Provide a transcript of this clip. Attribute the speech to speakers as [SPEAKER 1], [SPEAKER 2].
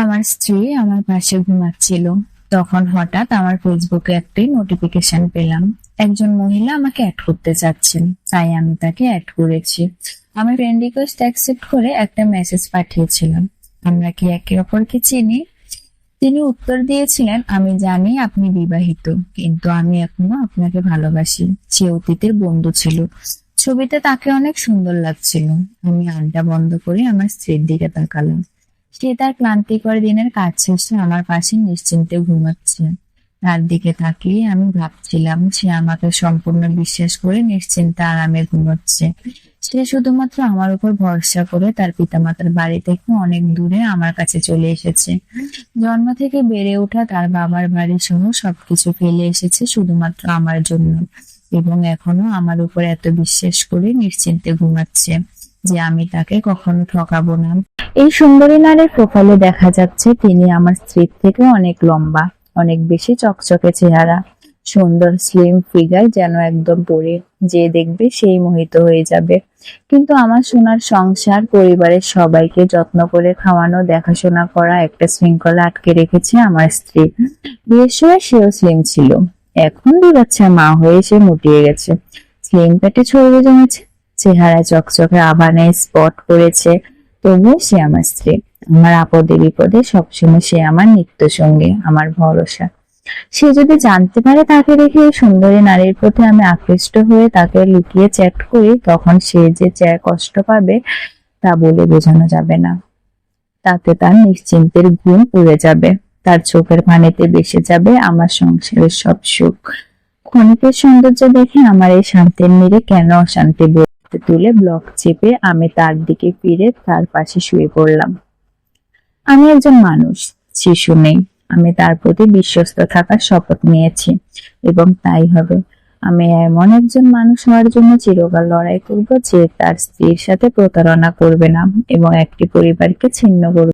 [SPEAKER 1] আমার স্ত্রী আমার পাশে ঘুমাচ্ছিল। তখন হঠাৎ আমার ফেসবুকে একটি নোটিফিকেশন পেলাম। একজন মহিলা আমাকে অ্যাড করতে চাচ্ছেন, তাই আমি তাকে অ্যাড করেছি। আমি ফ্রেন্ড রিকোয়েস্ট অ্যাকসেপ্ট করে একটা মেসেজ পাঠিয়েছিলাম, আমরা কি একে অপরকে চিনি? তিনি উত্তর দিয়েছিলেন, আমি জানি আপনি বিবাহিত, কিন্তু আমি এখনো আপনাকে ভালোবাসি। সে অতীতের বন্ধু ছিল। ছবিতে তাকে অনেক সুন্দর লাগছিল। আমি আড্ডা বন্ধ করে আমার স্ত্রীর দিকে তাকালাম। সে তার ক্লান্তিকর দিনের কাজ শেষে আমার পাশে নিশ্চিন্তে ঘুমাচ্ছে। তার দিকে তাকিয়ে আমি ভাবছিলাম, সে আমাকে সম্পূর্ণ বিশ্বাস করে নিশ্চিন্তে আরামে ঘুমাচ্ছে। সে শুধুমাত্র আমার উপর ভরসা করে তার পিতামাতার বাড়ি থেকে অনেক দূরে আমার কাছে চলে এসেছে। জন্ম থেকে বেড়ে ওঠা তার বাবার বাড়ি সহ সবকিছু ফেলে এসেছে শুধুমাত্র আমার জন্য, এবং এখনো আমার উপর এত বিশ্বাস করে নিশ্চিন্তে ঘুমাচ্ছে যে আমি তাকে কখনো ঠকাবো না। এই সুন্দরী নারীর প্রোফাইলে দেখা যাচ্ছে তিনি আমার স্ত্রীর থেকে অনেক লম্বা, অনেক বেশি চকচকে চেহারা, সুন্দর স্লিম ফিগার, যেন একদম পরে যে দেখবে সেই মোহিত হয়ে যাবে। কিন্তু আমার সোনার সংসার, পরিবারের সবাইকে যত্ন করে খাওয়ানো, দেখাশোনা করা একটা শৃঙ্খলা আটকে রেখেছে আমার স্ত্রী। বিয়ের সময় সেও স্লিম ছিল, এখন 2 বাচ্চার মা হয়ে সে মুটিয়ে গেছে। স্লিম পেটে চর্বি জমেছে, চেহারা চকচকে আবানে স্পট পড়েছে। তবুও সে আমার স্ত্রী, আমার আপদে বিপদে সবসময় সে আমার নিত্য সঙ্গী, আমার ভরসা। সে যদি জানতে পারে তাকে রেখে এই সুন্দরী নারীর প্রতি আমি আকৃষ্ট হয়ে তাকে লুকিয়ে চ্যাট করি, তখন সে যে কষ্ট পাবে তা বলে বোঝানো যাবে না। তাতে তার নিশ্চিন্তের ঘুম উড়ে যাবে, তার চোখের পানিতে ভেসে যাবে আমার সংসারের সব সুখ। ক্ষণিকের সৌন্দর্য দেখে আমার এই শান্তির নীড়ে কেন অশান্তি বলতে তুলে ব্লক চেপে আমি তার দিকে ফিরে তার পাশে শুয়ে পড়লাম। আমি একজন মানুষ, শিশু নেই। আমি তার প্রতি বিশ্বস্ত থাকার শপথ নিয়েছি, এবং তাই হবে। আমি এমন একজন মানুষ হওয়ার জন্য চিরকাল লড়াই করব যে তার স্ত্রীর সাথে প্রতারণা করবে না এবং একটি পরিবারকে ছিন্ন করবে।